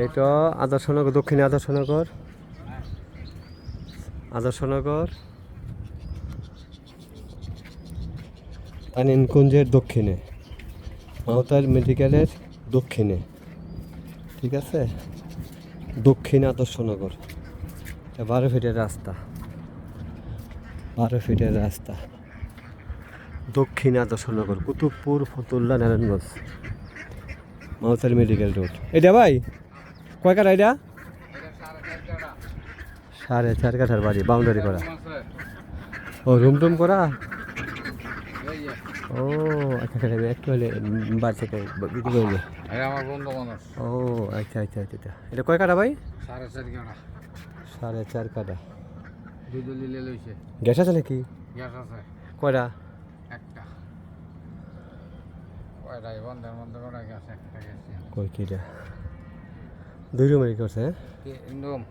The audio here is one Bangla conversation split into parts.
এইটা আদর্শনগর, দক্ষিণে আদর্শনগর, আদর্শনগর তানিনকুঞ্জের দক্ষিণে, মাওতার মেডিকেলের দক্ষিণে, ঠিক আছে, দক্ষিণ আদর্শনগর। 12 ফিটের রাস্তা, 12 ফিটের রাস্তা, দক্ষিণ আদর্শনগর, কুতুবপুর, ফতুল্লা, নারায়ণগঞ্জ, মাওতার মেডিকেল রোড। এটা ভাই কয় কাঠা? এটা 4.5 কাঠার বাড়ি, বাউন্ডারি করা। ও রুম টুম করা। ও আচ্ছা আচ্ছা, একটু হলে বাড়ি থেকে বিক্রি করলে। আমার বন্ধু মানুষ। ও আচ্ছা আচ্ছা আচ্ছা, এটা কয় কাঠা ভাই? 4.5 কাঠা। 4.5 কাঠা। দুই দলি লইছে। গ্যাস আছে নাকি? গ্যাস আছে কয়টা? একটা। কয়টাই বন্ধের মধ্যে কয়টা গ্যাস? একটা গ্যাস। কই কিটা? 2 রুমের করছে? তিন রুম।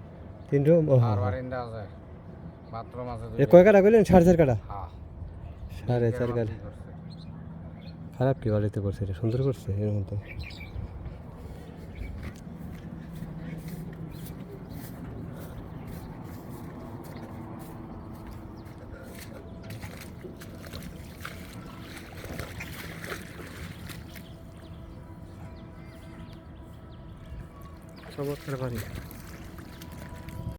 3 রুম। ও আর বারান্দা আছে, বাথরুম আছে। এ কয় কাঠা কইলেন? 4.5 কাঠা। হ্যাঁ 4.5 কাঠা। খারাপ কি বাড়িতে করছে? এটা সুন্দর করছে এর মতো। চমৎকার বাড়ি।